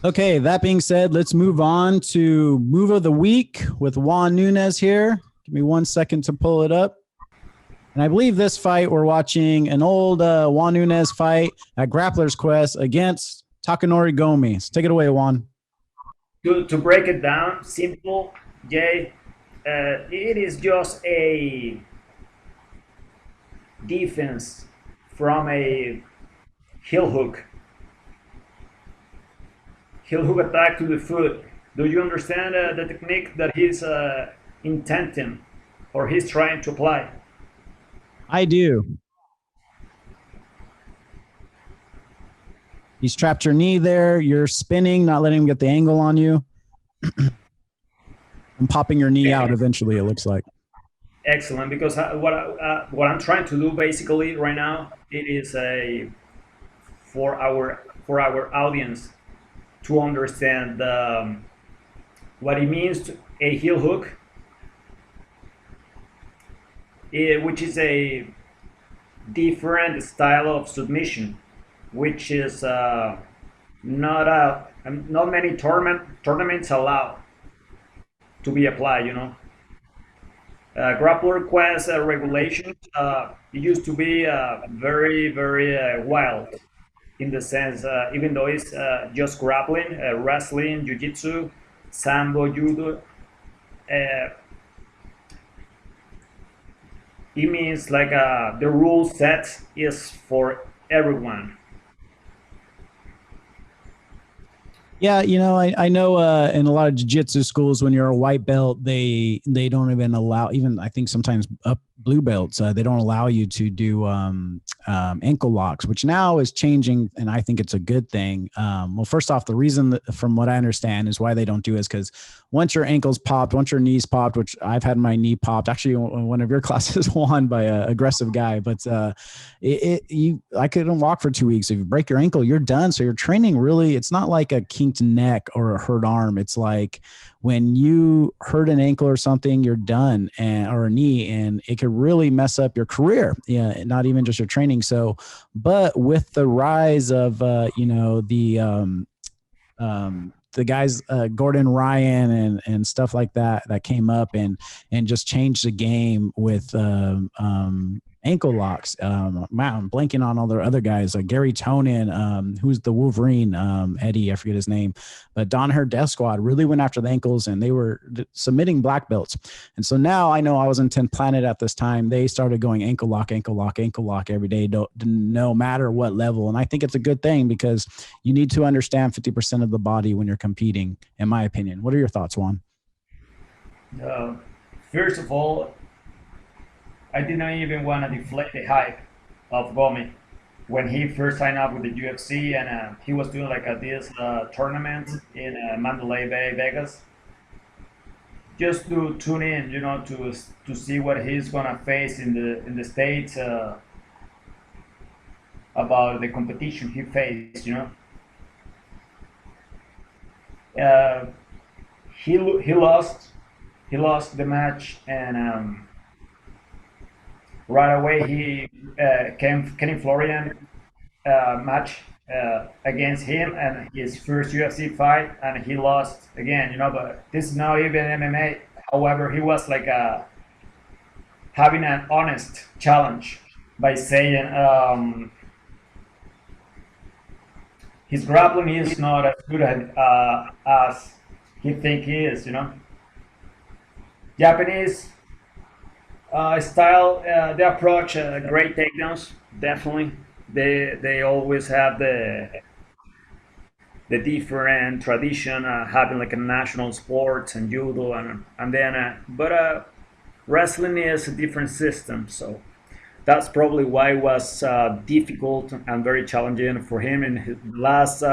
Okay, that being said, let's move on to move of the week with Juan Nunez here. Give me 1 second to pull it up. And I believe this fight, we're watching an old Juan Nunez fight at Grappler's Quest against Takanori Gomi. So take it away, Juan. To break it down, simple, Jay, it is just a defense from a heel hook, heel hook attack to the foot. Do you understand the technique that he's intending or he's trying to apply? I do. He's trapped your knee there. You're spinning, not letting him get the angle on you. And popping your knee out eventually, it looks like. Excellent, because what I'm trying to do basically right now it is a for our audience to understand what it means to a heel hook, which is a different style of submission, which is not many tournaments allow to be applied. Grappler Quest regulations, it used to be very, very wild in the sense, even though it's just grappling, wrestling, jiu-jitsu, sambo, judo, uh, it means like the rule set is for everyone. Yeah, I know in a lot of jiu-jitsu schools, when you're a white belt, they don't even allow, even I think sometimes up blue belts, they don't allow you to do ankle locks, which now is changing, and I think it's a good thing. Well, first off, the reason that, from what I understand, is why they don't do is because once your ankles popped, once your knees popped, which I've had my knee popped, actually one of your classes won by an aggressive guy, but I couldn't walk for 2 weeks. If you break your ankle, you're done. So your training really, it's not like a kinked neck or a hurt arm. It's like when you hurt an ankle or something, you're done, or a knee, and it could really mess up your career. Yeah, not even just your training. So, but with the rise of the guys, Gordon Ryan and stuff like that came up and just changed the game with ankle locks. Wow, I'm blanking on all the other guys, like Gary Tonin, who's the Wolverine, Eddie, I forget his name, but Danaher Death Squad really went after the ankles, and they were submitting black belts. And so now I know I was in 10th Planet at this time. They started going ankle lock, ankle lock, ankle lock every day, no matter what level. And I think it's a good thing because you need to understand 50% of the body when you're competing, in my opinion. What are your thoughts, Juan? Uh, First of all, I didn't even want to deflate the hype of Gomi when he first signed up with the UFC, and he was doing like this tournament in Mandalay Bay, Vegas, just to tune in, to see what he's gonna face in the states, about the competition he faced. Uh, he lost the match, and right away he came Kenny Florian match against him and his first UFC fight, and he lost again. But this is not even MMA. However, he was like having an honest challenge by saying his grappling is not as good as he think he is. Japanese style, they approach great takedowns. Definitely, they always have the different tradition, having like a national sports and judo, and then but wrestling is a different system. So that's probably why it was difficult and very challenging for him in his last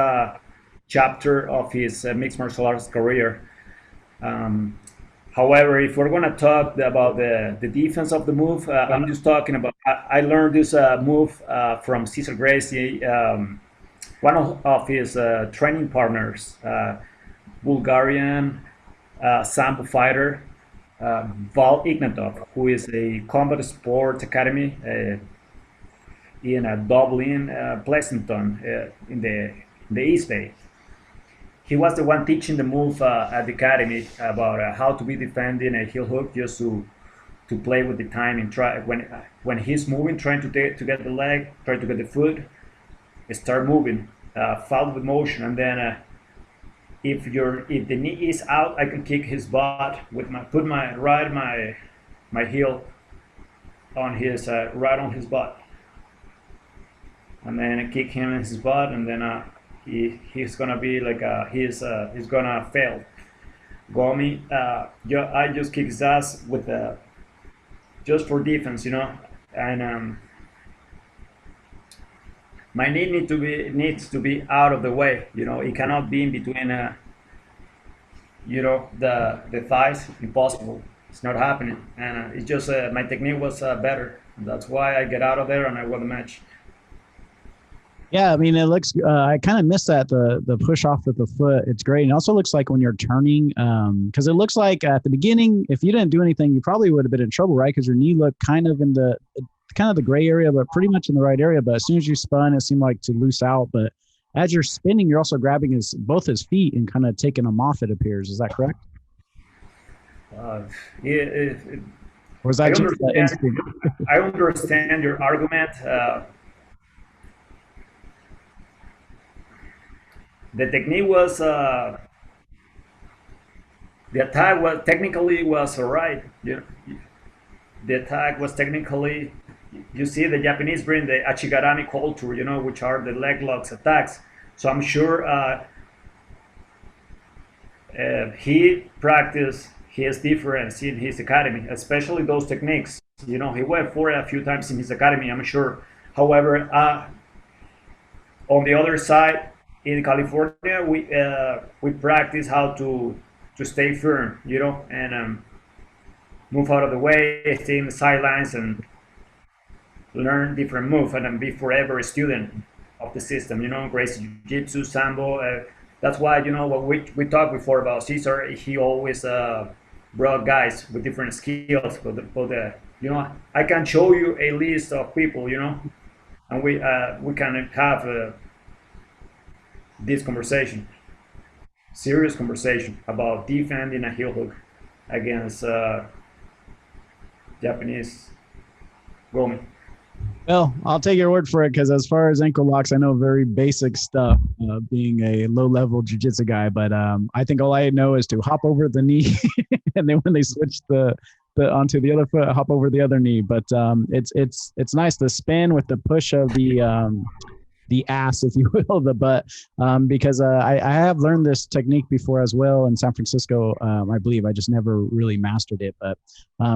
chapter of his mixed martial arts career. Um, However, if we're going to talk about the defense of the move, I'm just talking about. I learned this move from Cesar Gracie, one of his training partners, Bulgarian sambo fighter, Val Ignatov, who is a combat sport academy in Dublin, Pleasanton, in the East Bay. he was the one teaching the move at the academy about how to be defending a heel hook, just to play with the timing. Try when he's moving, trying to get the leg, trying to get the foot, start moving, follow the motion, and then if the knee is out, I can kick his butt with my heel on his right on his butt, and then I kick him in his butt, and then he's gonna be like he's gonna fail. Gomi, I just kick his ass with just for defense, and my knee needs to be out of the way. It cannot be in between the thighs. Impossible. It's not happening, and it's just my technique was better. That's why I get out of there and I won the match. Yeah, I mean, it looks. I kind of miss that the push off with the foot. It's great. And it also looks like when you're turning, because it looks like at the beginning, if you didn't do anything, you probably would have been in trouble, right? Because your knee looked kind of in the gray area, but pretty much in the right area. But as soon as you spun, it seemed like to loose out. But as you're spinning, you're also grabbing both his feet and kind of taking them off. It appears. Is that correct? Or is that just the instinct? I understand your argument. The technique was the attack was technically was alright. The attack was technically. You see, the Japanese bring the Achigarami culture, which are the leg locks attacks. So I'm sure he practiced his difference in his academy, especially those techniques. He went for it a few times in his academy, I'm sure. However, on the other side, in California, we practice how to stay firm, and move out of the way, stay in the sidelines, and learn different moves, and be forever a student of the system. Gracie Jiu-Jitsu, Sambo. That's why what we talked before about Cesar. He always brought guys with different skills. But I can show you a list of people, and we can have this conversation, serious conversation about defending a heel hook against Japanese Gomi. Well, I'll take your word for it, because as far as ankle locks, I know very basic stuff, being a low-level jiu-jitsu guy. But I think all I know is to hop over the knee, and then when they switch the onto the other foot, hop over the other knee. But it's nice to spin with the push of the ass, if you will, the butt, because I have learned this technique before as well in San Francisco. I believe I just never really mastered it, but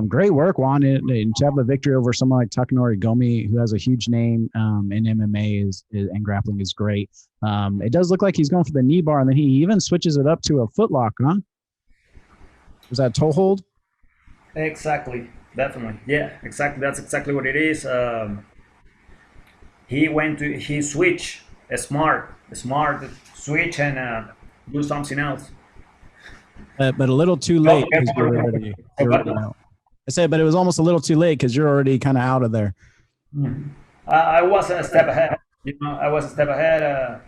great work, Juan. And to have a victory over someone like Takanori Gomi, who has a huge name in MMA and grappling, is great. It does look like he's going for the knee bar, and then he even switches it up to a foot lock, huh? Was that a toe hold? Exactly, definitely, yeah, exactly. That's exactly what it is. He switch a smart switch and do something else. But a little too late, because you're already out. I said, but it was almost a little too late because you're already kind of out of there. Mm-hmm. I was a step ahead. I was a step ahead.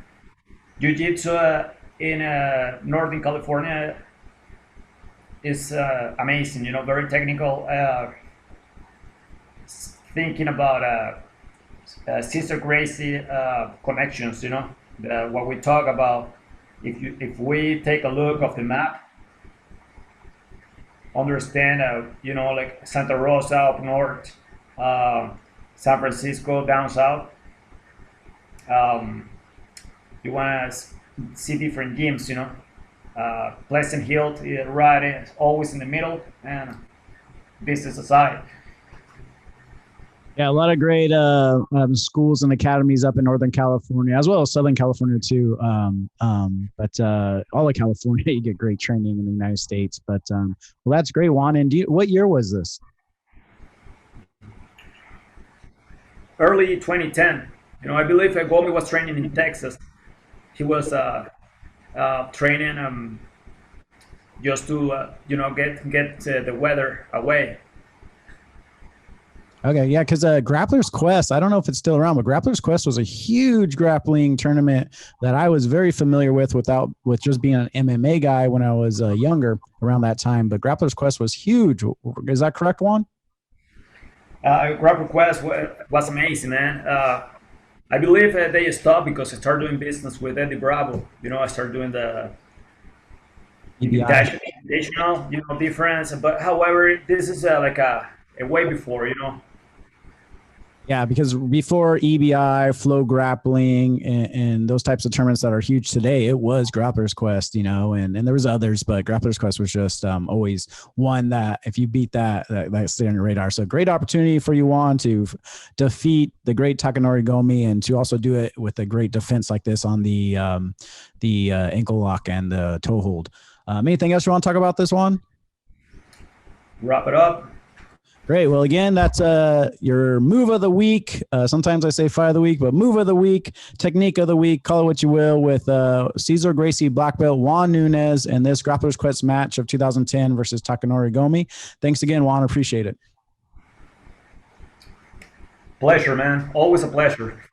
Jiu-Jitsu in Northern California is amazing. Very technical. Thinking about Cesar Gracie connections, what we talk about. If we take a look of the map, understand, like Santa Rosa up north, San Francisco down south. You want to see different gyms, Pleasant Hill, right, always in the middle, and this is aside. Yeah, a lot of great schools and academies up in Northern California, as well as Southern California too. But all of California, you get great training in the United States. But well, that's great, Juan. And what year was this? Early 2010. I believe Gomi was training in Texas. He was training just to get the weather away. Okay, yeah, because Grappler's Quest, I don't know if it's still around, but Grappler's Quest was a huge grappling tournament that I was very familiar with with just being an MMA guy when I was younger around that time. But Grappler's Quest was huge. Is that correct, Juan? Grappling Quest was amazing, man. I believe they stopped because I started doing business with Eddie Bravo. You know, I started doing the EBI. invitational, difference. But however, this is like a way before, Yeah, because before EBI, Flow Grappling, and those types of tournaments that are huge today, it was Grappler's Quest, and there was others, but Grappler's Quest was just always one that if you beat that stayed on your radar. So great opportunity for you, Juan, to defeat the great Takanori Gomi and to also do it with a great defense like this on the ankle lock and the toe hold. Anything else you want to talk about this one? Wrap it up. Great. Well, again, that's your move of the week. Sometimes I say fight of the week, but move of the week, technique of the week, call it what you will, with Cesar, Gracie, black belt, Juan Nunez, and this Grappler's Quest match of 2010 versus Takanori Gomi. Thanks again, Juan. Appreciate it. Pleasure, man. Always a pleasure.